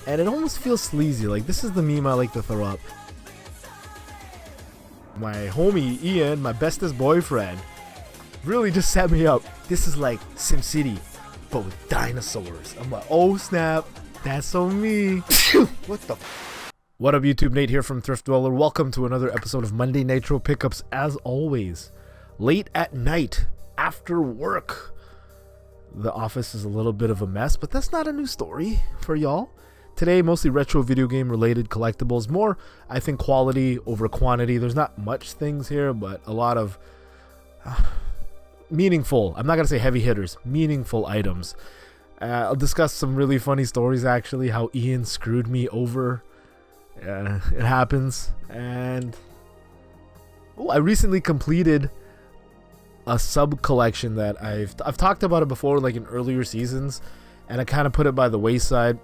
and it almost feels sleazy. Like, this is the meme I like to throw up. My homie Ian, my bestest boyfriend, really just set me up. This is like SimCity, but with dinosaurs. I'm like, oh snap, that's so me. What the What up, YouTube? Nate here from Thriftdweller. Welcome to another episode of Monday Nitro Pickups. As always, late at night after work. The office is a little bit of a mess, but that's not a new story for y'all. Today, mostly retro video game related collectibles. More, I think, quality over quantity. There's not much things here, but a lot of meaningful, I'm not going to say heavy hitters, meaningful items. I'll discuss some really funny stories, actually, how Ian screwed me over. It happens. And I recently completed a sub collection that I've talked about it before, like in earlier seasons, and I kind of put it by the wayside.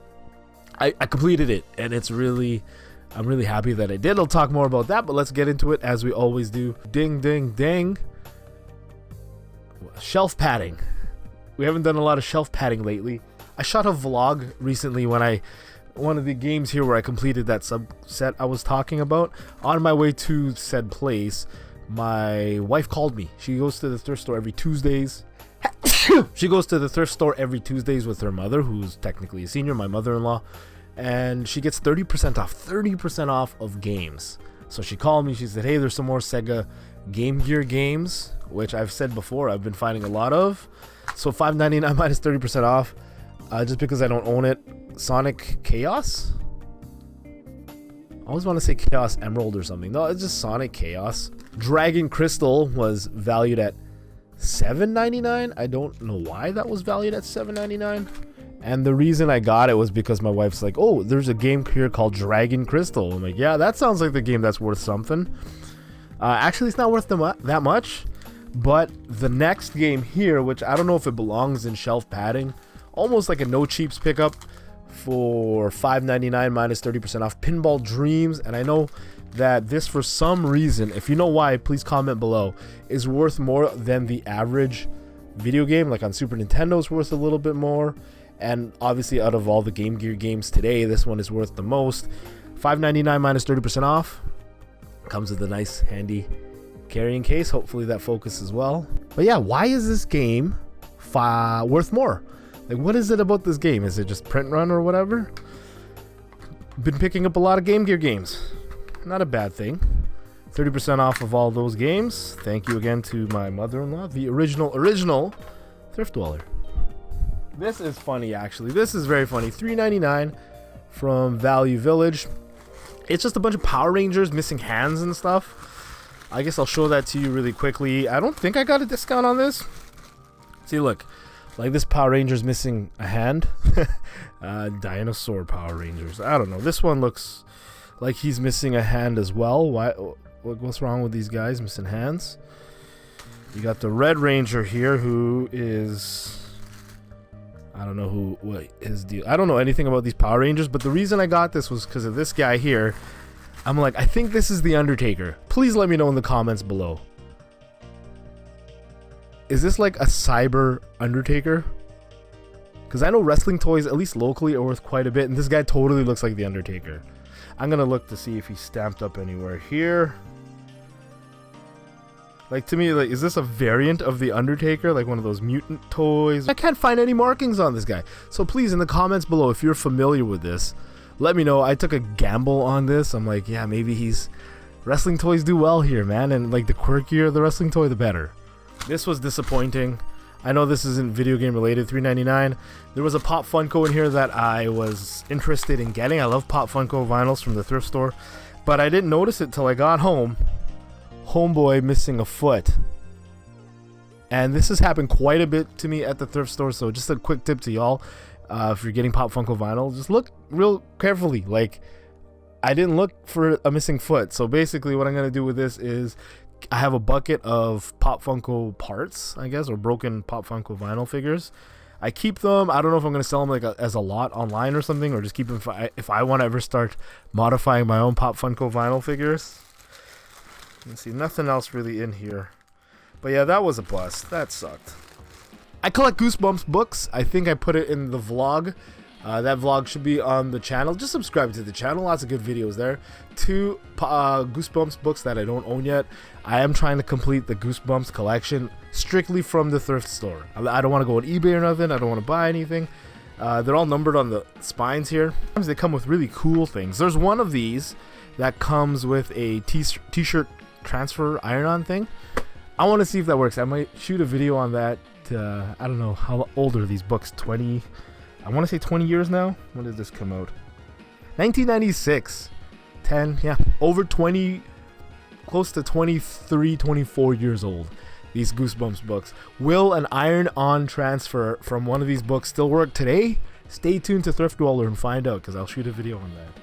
I completed it, and I'm really happy that I did. I'll talk more about that, but let's get into it as we always do. Ding, ding, ding. Shelf padding. We haven't done a lot of shelf padding lately. I shot a vlog recently when one of the games here where I completed that subset I was talking about. On my way to said place, my wife called me. She goes to the thrift store every Tuesdays. She goes to the thrift store every Tuesdays with her mother, who's technically a senior, my mother-in-law, and she gets 30% off of games. So she called me. She said, hey, there's some more Sega Game Gear games, which I've said before I've been finding a lot of. So $5.99 minus 30% off, just because I don't own it. Sonic Chaos? I always want to say Chaos Emerald or something. No, it's just Sonic Chaos. Dragon Crystal was valued at $7.99. I don't know why that was valued at $7.99. And the reason I got it was because my wife's like, oh, there's a game here called Dragon Crystal. I'm like, yeah, that sounds like the game that's worth something. Actually, it's not worth that much. But the next game here, which I don't know if it belongs in shelf padding, almost like a no cheaps pickup for $5.99 minus 30% off, Pinball Dreams. And I know that this, for some reason, if you know why, please comment below, is worth more than the average video game. Like on Super Nintendo is worth a little bit more, and obviously out of all the Game Gear games today, this one is worth the most. $5.99 minus 30% off. Comes with a nice handy carrying case. Hopefully that focuses well. But yeah, why is this game worth more? Like, what is it about this game? Is it just print run or whatever? Been picking up a lot of Game Gear games. Not a bad thing. 30% off of all those games. Thank you again to my mother-in-law, the original Thriftdweller. This is funny, actually. This is very funny. $3.99 from Value Village. It's just a bunch of Power Rangers missing hands and stuff. I guess I'll show that to you really quickly. I don't think I got a discount on this. See, look. Like, this Power Ranger's missing a hand. Dinosaur Power Rangers. I don't know. This one looks like he's missing a hand as well. What's wrong with these guys missing hands? You got the Red Ranger here, who is, I don't know what his deal. I don't know anything about these Power Rangers, but the reason I got this was because of this guy here. I'm like, I think this is the Undertaker. Please let me know in the comments below. Is this like a cyber Undertaker? Because I know wrestling toys, at least locally, are worth quite a bit, and this guy totally looks like the Undertaker. I'm gonna look to see if he's stamped up anywhere here. Like, to me, like, is this a variant of the Undertaker, like one of those mutant toys? I can't find any markings on this guy. So please, in the comments below, if you're familiar with this, let me know. I took a gamble on this. I'm like, yeah, maybe wrestling toys do well here, man, and like the quirkier the wrestling toy, the better. This was disappointing. I know this isn't video game related. $3.99. There was a Pop Funko in here that I was interested in getting. I love Pop Funko vinyls from the thrift store, but I didn't notice it till I got home. Homeboy missing a foot. And this has happened quite a bit to me at the thrift store, so just a quick tip to y'all. If you're getting Pop Funko vinyl, just look real carefully. Like, I didn't look for a missing foot. So basically what I'm going to do with this is I have a bucket of Pop Funko parts, I guess, or broken Pop Funko vinyl figures. I keep them. I don't know if I'm going to sell them like as a lot online or something, or just keep them if I want to ever start modifying my own Pop Funko vinyl figures. Let's see, nothing else really in here. But yeah, that was a bust. That sucked. I collect Goosebumps books. I think I put it in the vlog That vlog should be on the channel. Just subscribe to the channel. Lots of good videos there. 2 Goosebumps books that I don't own yet. I am trying to complete the Goosebumps collection strictly from the thrift store. I don't want to go on eBay or nothing. I don't want to buy anything. They're all numbered on the spines here. Sometimes they come with really cool things. There's one of these that comes with a t-shirt transfer iron-on thing. I want to see if that works. I might shoot a video on that. I don't know, how old are these books? 20... I want to say 20 years now. When did this come out? 1996. 10, yeah, over 20, close to 23, 24 years old. These Goosebumps books. Will an iron-on transfer from one of these books still work today? Stay tuned to Thriftdweller and find out, because I'll shoot a video on that.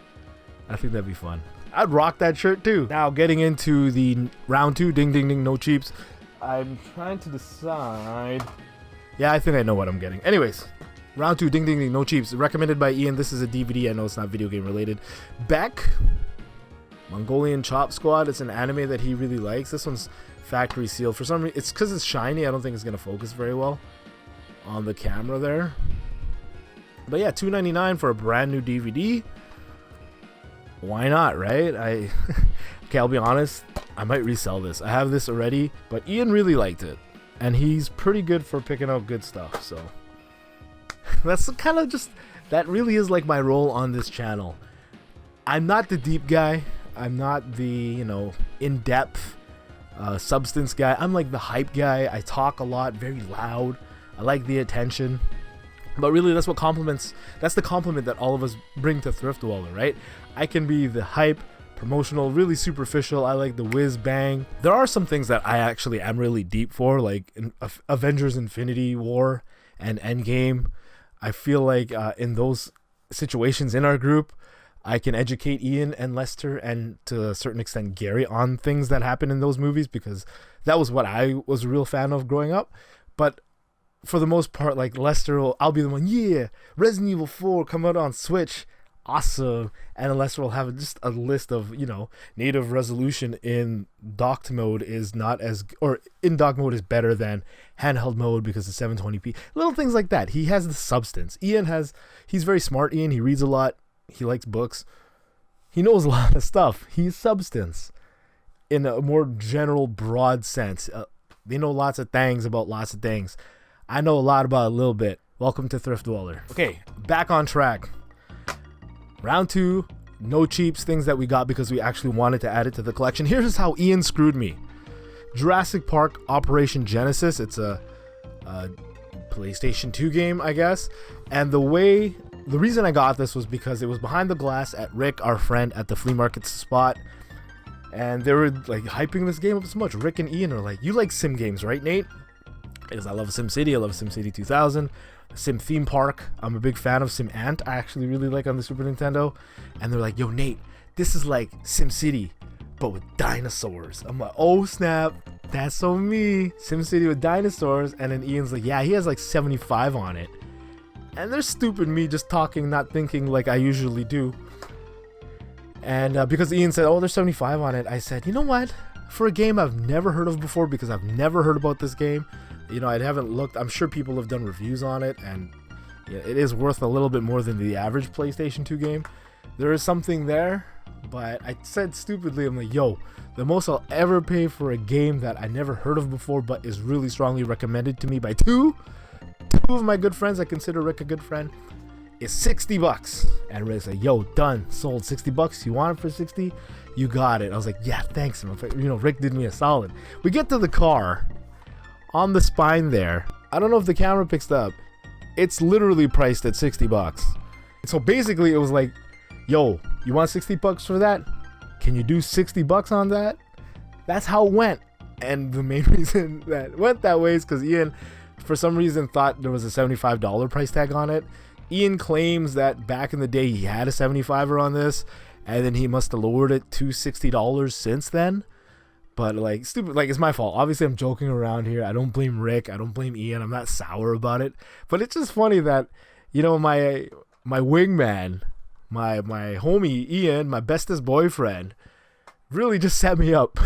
I think that'd be fun. I'd rock that shirt too. Now getting into the round 2, ding ding ding, no cheaps. I'm trying to decide. Yeah, I think I know what I'm getting. Anyways. Round 2, ding ding ding, no cheaps. Recommended by Ian. This is a DVD. I know it's not video game related. Beck, Mongolian Chop Squad. It's an anime that he really likes. This one's factory sealed. For some reason, it's because it's shiny. I don't think it's going to focus very well on the camera there. But yeah, $2.99 for a brand new DVD. Why not, right? Okay, I'll be honest. I might resell this. I have this already, but Ian really liked it. And he's pretty good for picking out good stuff, so... That's kind of just, that really is like my role on this channel. I'm not the deep guy. I'm not the, you know, in-depth substance guy. I'm like the hype guy. I talk a lot, very loud. I like the attention. But really, that's what compliments, that's the compliment that all of us bring to Thriftdweller, right? I can be the hype, promotional, really superficial. I like the whiz bang. There are some things that I actually am really deep for, like in Avengers Infinity War and Endgame. I feel like in those situations in our group, I can educate Ian and Lester and to a certain extent Gary on things that happen in those movies, because that was what I was a real fan of growing up. But for the most part, like Lester I'll be the one, yeah, Resident Evil 4 come out on Switch, awesome. And Lester will have just a list of, you know, native resolution in docked mode is not as, or in dock mode is better than handheld mode because of 720p. Little things like that. He has the substance. He's very smart. Ian, he reads a lot. He likes books. He knows a lot of stuff. He's substance in a more general, broad sense. They know lots of things about lots of things. I know a lot about a little bit. Welcome to Thriftdweller. Okay, back on track. Round 2, no cheaps, things that we got because we actually wanted to add it to the collection. Here's how Ian screwed me. Jurassic Park Operation Genesis. It's a PlayStation 2 game, I guess. And the reason I got this was because it was behind the glass at Rick, our friend, at the flea market spot. And they were like hyping this game up so much. Rick and Ian are like, you like sim games, right, Nate? Because I love SimCity. I love SimCity 2000. Sim Theme Park. I'm a big fan of Sim Ant. I actually really like on the Super Nintendo. And they're like, yo, Nate, this is like SimCity, but with dinosaurs. I'm like, oh snap, that's so me. SimCity with dinosaurs. And then Ian's like, yeah, he has like 75 on it. And there's stupid me just talking, not thinking like I usually do. And because Ian said, oh, there's 75 on it, I said, you know what? For a game I've never heard of before, because I've never heard about this game, you know, I haven't looked. I'm sure people have done reviews on it, and yeah, it is worth a little bit more than the average PlayStation 2 game. There is something there, but I said stupidly, I'm like, yo, the most I'll ever pay for a game that I never heard of before, but is really strongly recommended to me by two of my good friends. I consider Rick a good friend. Is $60. And Rick's like, yo, done, sold. $60. You want it for 60? You got it. I was like, yeah, thanks. You know, Rick did me a solid. We get to the car. On the spine there, I don't know if the camera picks up, it's literally priced at $60. So basically it was like, yo, you want $60 for that? Can you do $60 on that? That's how it went. And the main reason that it went that way is because Ian, for some reason, thought there was a $75 price tag on it. Ian claims that back in the day he had a 75er on this, and then he must have lowered it to $60 since then. But like, stupid, like, it's my fault. Obviously I'm joking around here. I don't blame Rick, I don't blame Ian. I'm not sour about it. But it's just funny that, you know, my wingman, my homie Ian, my bestest boyfriend, really just set me up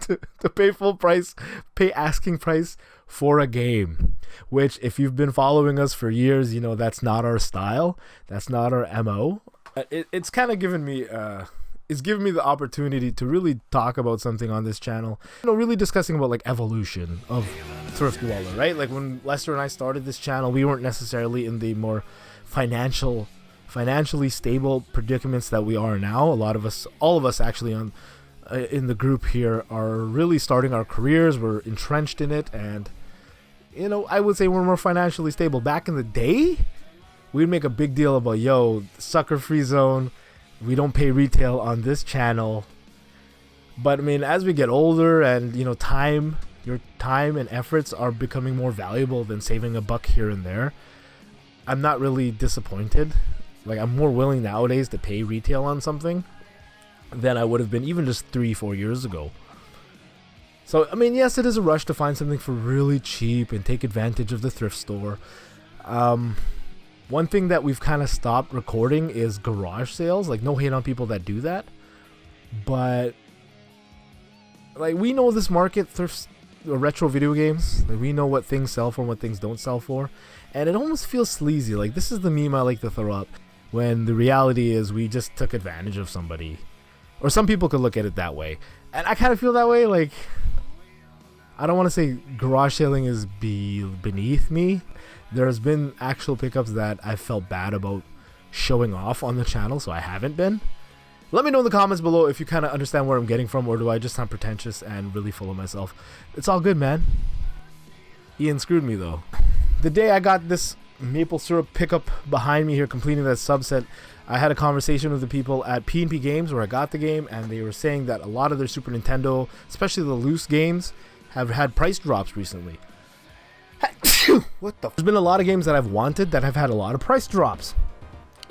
to pay full price, pay asking price for a game, which if you've been following us for years, you know that's not our style. That's not our MO. It's kind of given me it's given me the opportunity to really talk about something on this channel. You know, really discussing about like evolution of Thriftdweller, right? Like when Lester and I started this channel, we weren't necessarily in the more financially stable predicaments that we are now. A lot of us, all of us actually on in the group here are really starting our careers. We're entrenched in it, and you know, I would say we're more financially stable. Back in the day, we'd make a big deal about, yo, sucker free zone, we don't pay retail on this channel. But I mean, as we get older and you know, your time and efforts are becoming more valuable than saving a buck here and there, I'm not really disappointed. Like, I'm more willing nowadays to pay retail on something than I would have been even just 3-4 years ago. So I mean, yes, it is a rush to find something for really cheap and take advantage of the thrift store. One thing that we've kind of stopped recording is garage sales. Like, no hate on people that do that, but like, we know this market, thrift retro video games, like, we know what things sell for and what things don't sell for, and it almost feels sleazy. Like, this is the meme I like to throw up, when the reality is we just took advantage of somebody, or some people could look at it that way, and I kind of feel that way. Like, I don't want to say garage selling is beneath me. There's been actual pickups that I felt bad about showing off on the channel, so I haven't been. Let me know in the comments below if you kind of understand where I'm getting from, or do I just sound pretentious and really full of myself. It's all good, man. Ian screwed me though. The day I got this maple syrup pickup behind me here, completing that subset, I had a conversation with the people at MNP Games where I got the game, and they were saying that a lot of their Super Nintendo, especially the loose games, have had price drops recently. What the? There's been a lot of games that I've wanted that have had a lot of price drops.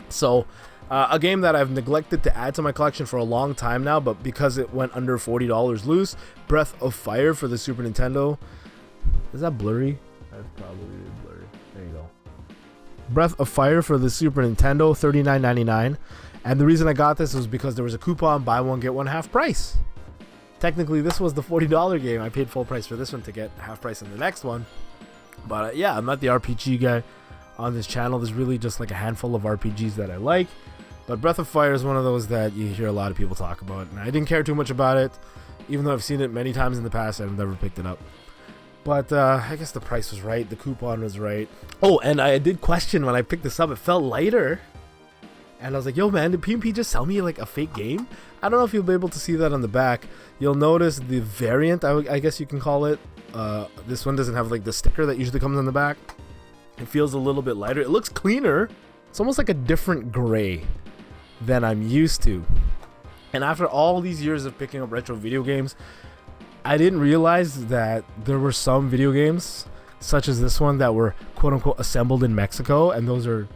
So a game that I've neglected to add to my collection for a long time now, but because it went under $40 loose, Breath of Fire for the Super Nintendo. Is that blurry? That's probably blurry. There you go. Breath of Fire for the Super Nintendo, $39.99. And the reason I got this was because there was a coupon, buy one get one half price. Technically, this was the $40 game. I paid full price for this one to get half price in the next one. But yeah, I'm not the RPG guy on this channel. There's really just like a handful of RPGs that I like. But Breath of Fire is one of those that you hear a lot of people talk about. And I didn't care too much about it, even though I've seen it many times in the past. I've never picked it up. But I guess the price was right. The coupon was right. Oh, and I did question when I picked this up. It felt lighter. And I was like, yo, man, did PNP just sell me like a fake game? I don't know if you'll be able to see that on the back. You'll notice the variant, I guess you can call it. This one doesn't have like the sticker that usually comes on the back. It feels a little bit lighter. It looks cleaner. It's almost like a different gray than I'm used to. And after all these years of picking up retro video games, I didn't realize that there were some video games, such as this one, that were quote-unquote assembled in Mexico. And those are...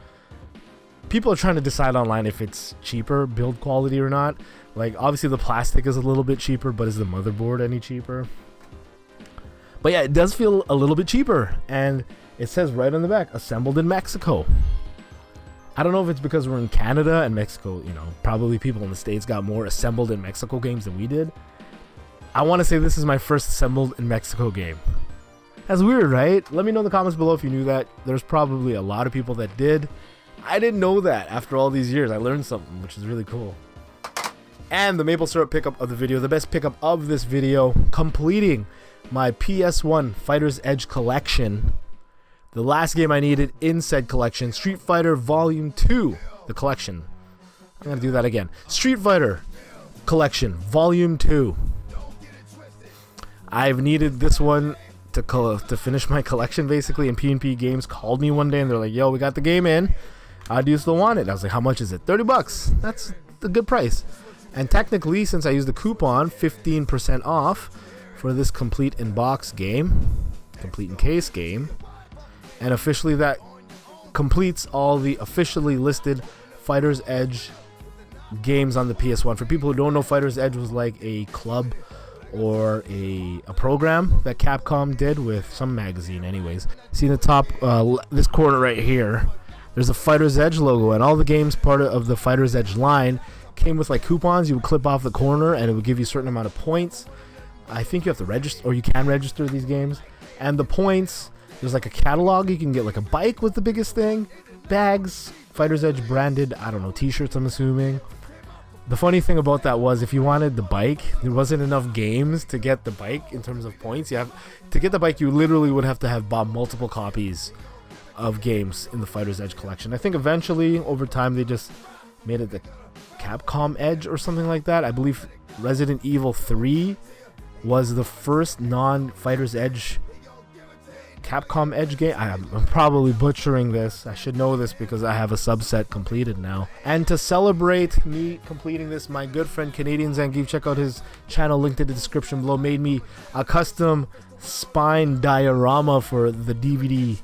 people are trying to decide online if it's cheaper build quality or not. Like, obviously the plastic is a little bit cheaper, but is the motherboard any cheaper? But yeah, it does feel a little bit cheaper, and it says right on the back, assembled in Mexico. I don't know if it's because we're in Canada and Mexico, you know, probably people in the States got more assembled in Mexico games than we did. I want to say this is my first assembled in Mexico game. That's weird, right? Let me know in the comments below if you knew that. There's probably a lot of people that did. I didn't know that. After all these years, I learned something, which is really cool. And the maple syrup pickup of the video, the best pickup of this video, completing my PS1 Fighter's Edge collection. The last game I needed in said collection, Street Fighter Volume 2, the collection. I'm going to do that again. Street Fighter Collection Volume 2. I've needed this one to finish my collection, basically, and PNP Games called me one day and they're like, yo, we got the game in. Do you still want it? I was like, how much is it? $30. That's a good price. And technically, since I used the coupon, 15% off for this complete in box game, complete in case game. And officially that completes all the officially listed Fighter's Edge games on the PS1. For people who don't know, Fighter's Edge was like a club or a program that Capcom did with some magazine anyways. See in the top, this corner right here, there's a Fighter's Edge logo, and all the games part of the Fighter's Edge line came with like coupons. You would clip off the corner and it would give you a certain amount of points. I think you have to register, or you can register these games. And the points, there's like a catalog. You can get like a bike with the biggest thing, bags, Fighter's Edge branded, I don't know, t-shirts I'm assuming. The funny thing about that was if you wanted the bike, there wasn't enough games to get the bike in terms of points. To get the bike, you literally would have to have bought multiple copies of games in the Fighter's Edge collection. I think eventually, over time, they just made it the Capcom Edge or something like that. I believe Resident Evil 3 was the first non-Fighter's Edge Capcom Edge game. I'm probably butchering this. I should know this because I have a subset completed now. And to celebrate me completing this, my good friend Canadian Zangief, check out his channel linked in the description below, made me a custom spine diorama for the DVD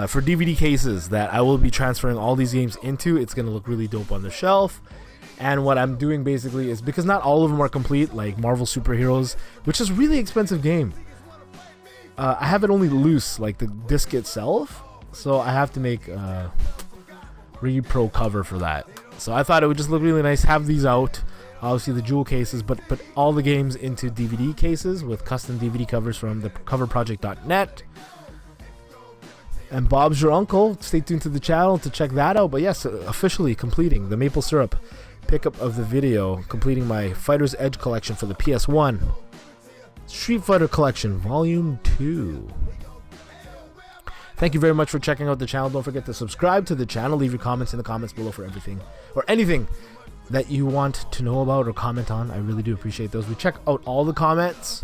for DVD cases that I will be transferring all these games into. It's gonna look really dope on the shelf. And what I'm doing basically is, because not all of them are complete, like Marvel Superheroes, which is a really expensive game, I have it only loose, like the disc itself, so I have to make a repro cover for that. So I thought it would just look really nice, have these out, obviously the jewel cases, but put all the games into DVD cases with custom DVD covers from the coverproject.net. And Bob's your uncle. Stay tuned to the channel to check that out. But yes, officially completing the maple syrup pickup of the video, completing my Fighter's Edge collection for the PS1. Street Fighter Collection Volume 2. Thank you very much for checking out the channel. Don't forget to subscribe to the channel. Leave your comments in the comments below for everything or anything that you want to know about or comment on. I really do appreciate those. We check out all the comments.